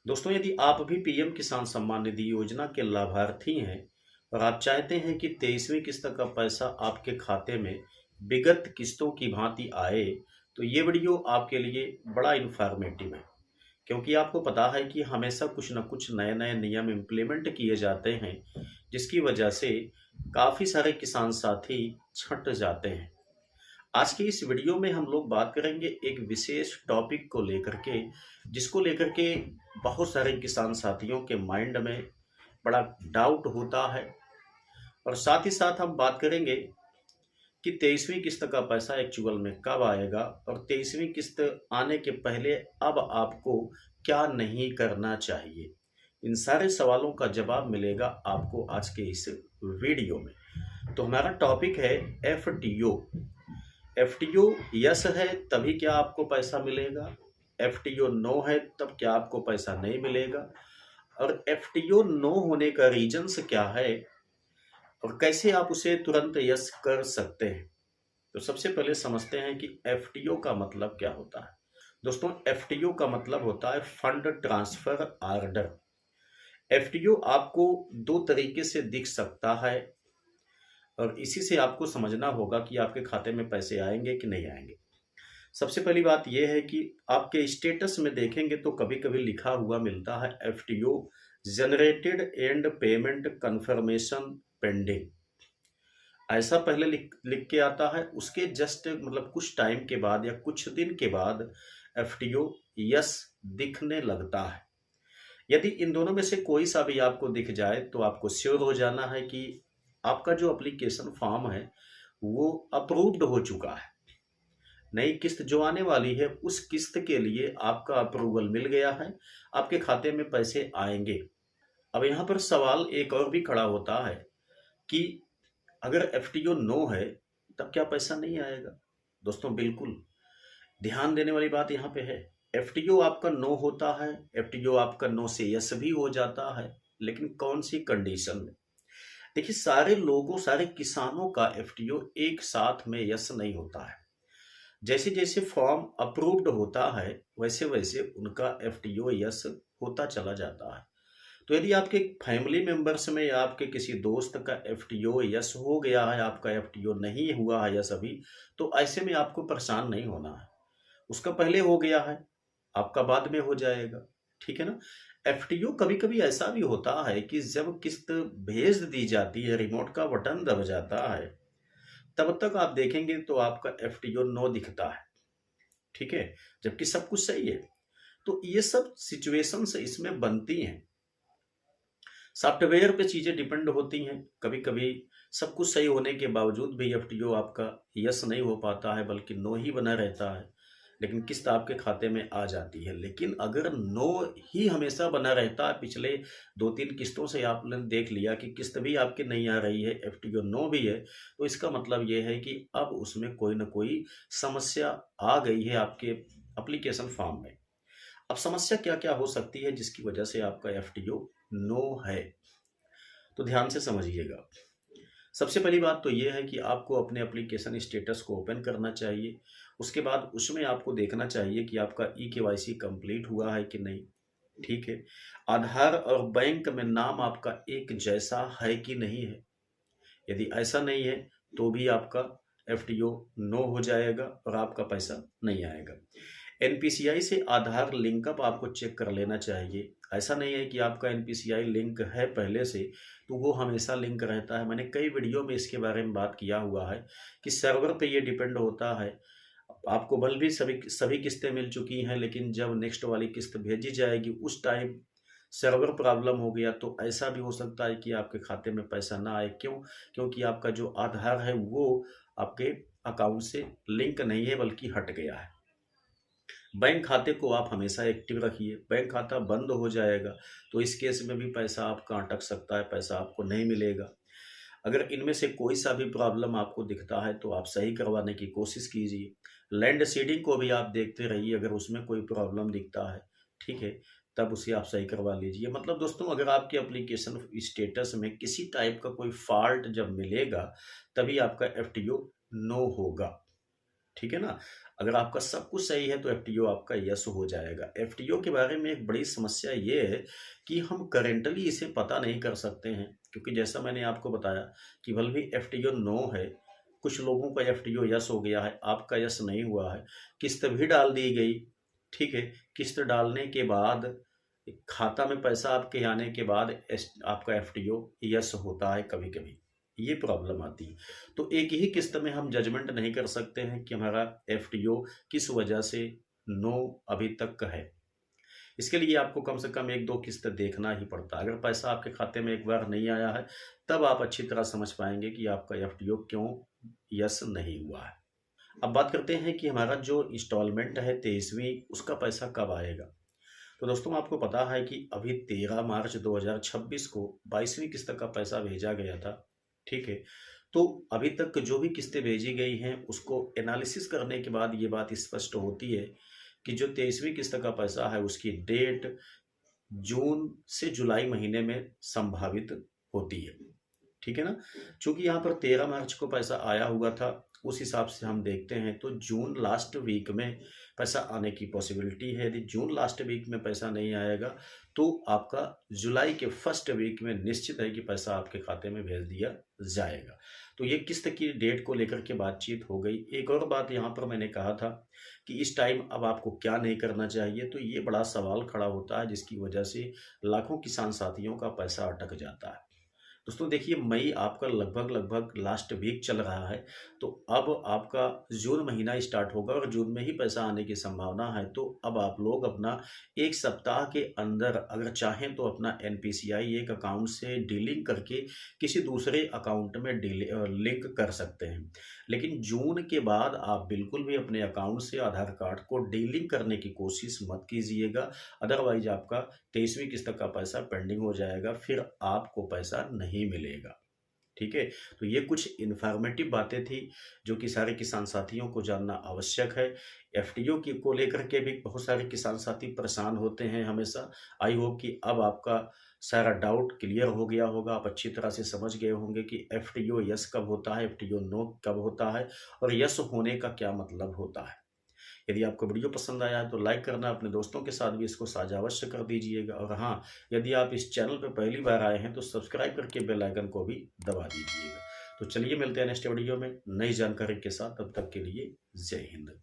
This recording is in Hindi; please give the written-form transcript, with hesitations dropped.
दोस्तों, यदि आप भी पीएम किसान सम्मान निधि योजना के लाभार्थी हैं और आप चाहते हैं कि 23वीं किस्त का पैसा आपके खाते में विगत किस्तों की भांति आए, तो ये वीडियो आपके लिए बड़ा इन्फॉर्मेटिव है। क्योंकि आपको पता है कि हमेशा कुछ न कुछ नए नए नियम इम्प्लीमेंट किए जाते हैं, जिसकी वजह से काफ़ी सारे किसान साथी छंट जाते हैं। आज की इस वीडियो में हम लोग बात करेंगे एक विशेष टॉपिक को लेकर के, जिसको लेकर के बहुत सारे किसान साथियों के माइंड में बड़ा डाउट होता है। और साथ ही साथ हम बात करेंगे कि 23वीं किस्त का पैसा एक्चुअल में कब आएगा और 23वीं किस्त आने के पहले अब आपको क्या नहीं करना चाहिए। इन सारे सवालों का जवाब मिलेगा आपको आज के इस वीडियो में। तो हमारा टॉपिक है एफटीओ। एफटीओ यस है तभी क्या आपको पैसा मिलेगा, एफटीओ नो है तब क्या आपको पैसा नहीं मिलेगा, और एफटीओ नो होने का रीजंस क्या है और कैसे आप उसे तुरंत यस कर सकते हैं। तो सबसे पहले समझते हैं कि एफटीओ का मतलब क्या होता है। दोस्तों, एफटीओ का मतलब होता है फंड ट्रांसफर ऑर्डर। एफटीओ आपको दो तरीके से दिख सकता है और इसी से आपको समझना होगा कि आपके खाते में पैसे आएंगे कि नहीं आएंगे। सबसे पहली बात यह है कि आपके स्टेटस में देखेंगे तो कभी कभी लिखा हुआ मिलता है FTO generated and payment confirmation pending. ऐसा पहले लिख के आता है, उसके जस्ट मतलब कुछ टाइम के बाद या कुछ दिन के बाद एफटीओ यस दिखने लगता है। यदि इन दोनों में से कोई सा भी आपको दिख जाए तो आपको श्योर हो जाना है कि आपका जो एप्लीकेशन फॉर्म है वो अप्रूव्ड हो चुका है। नई किस्त जो आने वाली है उस किस्त के लिए आपका अप्रूवल मिल गया है, आपके खाते में पैसे आएंगे। अब यहाँ पर सवाल एक और भी खड़ा होता है कि अगर एफटीओ नो है तब क्या पैसा नहीं आएगा। दोस्तों, बिल्कुल ध्यान देने वाली बात यहाँ पे है। एफटीओ आपका नो होता है, एफटीओ आपका नो से यस भी हो जाता है, लेकिन कौन सी कंडीशन में। देखिए, सारे लोगों सारे किसानों का एफटीओ एक साथ में यस नहीं होता है। जैसे जैसे फॉर्म अप्रूव्ड होता है वैसे वैसे उनका एफटीओ यस होता चला जाता है। तो यदि आपके फैमिली मेंबर्स में या आपके किसी दोस्त का एफटीओ यस हो गया है, आपका एफटीओ नहीं हुआ है यस अभी, तो ऐसे में आपको परेशान नहीं होना है। उसका पहले हो गया है, आपका बाद में हो जाएगा। ठीक है ना। एफटीओ कभी कभी ऐसा भी होता है कि जब किस्त भेज दी जाती है, रिमोट का बटन दब जाता है, तब तक आप देखेंगे तो आपका एफटीओ नो दिखता है। ठीक है, जबकि सब कुछ सही है। तो ये सब सिचुएशंस इसमें बनती हैं, सॉफ्टवेयर पे चीजें डिपेंड होती हैं। कभी कभी सब कुछ सही होने के बावजूद भी एफटीओ आपका यस नहीं हो पाता है, बल्कि नो ही बना रहता है, लेकिन किस्त आपके खाते में आ जाती है। लेकिन अगर नो ही हमेशा बना रहता है, पिछले 2-3 किस्तों से आपने देख लिया कि किस्त भी आपकी नहीं आ रही है, एफटीओ नो भी है, तो इसका मतलब ये है कि अब उसमें कोई ना कोई समस्या आ गई है आपके एप्लीकेशन फॉर्म में। अब समस्या क्या क्या हो सकती है जिसकी वजह से आपका एफटीओ नो है, तो ध्यान से समझिएगा। सबसे पहली बात तो ये है कि आपको अपने एप्लीकेशन स्टेटस को ओपन करना चाहिए। उसके बाद उसमें आपको देखना चाहिए कि आपका ई-केवाईसी कंप्लीट हुआ है कि नहीं। ठीक है। आधार और बैंक में नाम आपका एक जैसा है कि नहीं है। यदि ऐसा नहीं है तो भी आपका एफटीओ नो हो जाएगा और आपका पैसा नहीं आएगा। एनपीसीआई से आधार लिंकअप आपको चेक कर लेना चाहिए। ऐसा नहीं है कि आपका एनपीसीआई लिंक है पहले से तो वो हमेशा लिंक रहता है। मैंने कई वीडियो में इसके बारे में बात किया हुआ है कि सर्वर पे ये डिपेंड होता है। आपको बल भी सभी सभी किस्तें मिल चुकी हैं, लेकिन जब नेक्स्ट वाली किस्त भेजी जाएगी उस टाइम सर्वर प्रॉब्लम हो गया तो ऐसा भी हो सकता है कि आपके खाते में पैसा ना आए। क्यों? क्योंकि आपका जो आधार है वो आपके अकाउंट से लिंक नहीं है, बल्कि हट गया है। बैंक खाते को आप हमेशा एक्टिव रखिए। बैंक खाता बंद हो जाएगा तो इस केस में भी पैसा आपका अटक सकता है, पैसा आपको नहीं मिलेगा। अगर इनमें से कोई सा भी प्रॉब्लम आपको दिखता है तो आप सही करवाने की कोशिश कीजिए। लैंड सीडिंग को भी आप देखते रहिए, अगर उसमें कोई प्रॉब्लम दिखता है, ठीक है, तब उसे आप सही करवा लीजिए। मतलब दोस्तों, अगर आपके एप्लीकेशन स्टेटस में किसी टाइप का कोई फॉल्ट जब मिलेगा तभी आपका एफटीओ नो होगा। ठीक है ना। अगर आपका सब कुछ सही है तो एफटीओ आपका यस हो जाएगा। एफटीओ के बारे में एक बड़ी समस्या ये है कि हम करेंटली इसे पता नहीं कर सकते हैं, क्योंकि जैसा मैंने आपको बताया कि भले भी एफटीओ नो है, कुछ लोगों का एफटीओ यस हो गया है, आपका यस नहीं हुआ है। किस्त भी डाल दी गई, ठीक है। किस्त डालने के बाद खाता में पैसा आपके आने के बाद आपका एफटीओ यस होता है, कभी कभी ये प्रॉब्लम आती है। तो एक ही किस्त में हम जजमेंट नहीं कर सकते हैं कि हमारा एफटीओ किस वजह से नो अभी तक है। इसके लिए आपको कम से कम एक दो किस्त देखना ही पड़ता है। अगर पैसा आपके खाते में एक बार नहीं आया है, तब आप अच्छी तरह समझ पाएंगे कि आपका एफटीओ क्यों यस नहीं हुआ है। अब बात करते हैं कि हमारा जो इंस्टॉलमेंट है 23वीं, उसका पैसा कब आएगा। तो दोस्तों आपको पता है कि अभी 13 मार्च 2026 को 22वीं किस्त का पैसा भेजा गया था, ठीक है। तो अभी तक जो भी किस्तें भेजी गई हैं उसको एनालिसिस करने के बाद ये बात स्पष्ट होती है कि जो 23वीं किस्त का पैसा है उसकी डेट जून से जुलाई महीने में संभावित होती है, ठीक है ना। चूंकि यहाँ पर 13 मार्च को पैसा आया हुआ था, उस हिसाब से हम देखते हैं तो जून लास्ट वीक में पैसा आने की पॉसिबिलिटी है। यदि जून लास्ट वीक में पैसा नहीं आएगा तो आपका जुलाई के फर्स्ट वीक में निश्चित है कि पैसा आपके खाते में भेज दिया जाएगा। तो ये किस्त की डेट को लेकर के बातचीत हो गई। एक और बात यहाँ पर मैंने कहा था कि इस टाइम अब आपको क्या नहीं करना चाहिए, तो ये बड़ा सवाल खड़ा होता है जिसकी वजह से लाखों किसान साथियों का पैसा अटक जाता है। दोस्तों देखिए, मई आपका लगभग लगभग लास्ट वीक चल रहा है, तो अब आपका जून महीना स्टार्ट होगा और जून में ही पैसा आने की संभावना है। तो अब आप लोग अपना एक सप्ताह के अंदर अगर चाहें तो अपना एनपीसीआई एक अकाउंट से डीलिंग करके किसी दूसरे अकाउंट में लिंक कर सकते हैं। लेकिन जून के बाद आप बिल्कुल भी अपने अकाउंट से आधार कार्ड को डीलिंग करने की कोशिश मत कीजिएगा, अदरवाइज आपका 23वीं किस्त का पैसा पेंडिंग हो जाएगा, फिर आपको पैसा नहीं मिलेगा, ठीक है। तो ये कुछ इन्फॉर्मेटिव बातें थी जो कि सारे किसान साथियों को जानना आवश्यक है। एफटीओ की को लेकर के भी बहुत सारे किसान साथी परेशान होते हैं हमेशा। आई होप कि अब आपका सारा डाउट क्लियर हो गया होगा, आप अच्छी तरह से समझ गए होंगे कि एफटीओ यस कब होता है, एफटीओ नो कब होता है और यस होने का क्या मतलब होता है। यदि आपको वीडियो पसंद आया है तो लाइक करना, अपने दोस्तों के साथ भी इसको साझा अवश्य कर दीजिएगा। और हाँ, यदि आप इस चैनल पर पहली बार आए हैं तो सब्सक्राइब करके बेल आइकन को भी दबा दीजिएगा। तो चलिए मिलते हैं नेक्स्ट वीडियो में नई जानकारी के साथ, तब तक के लिए जय हिंद।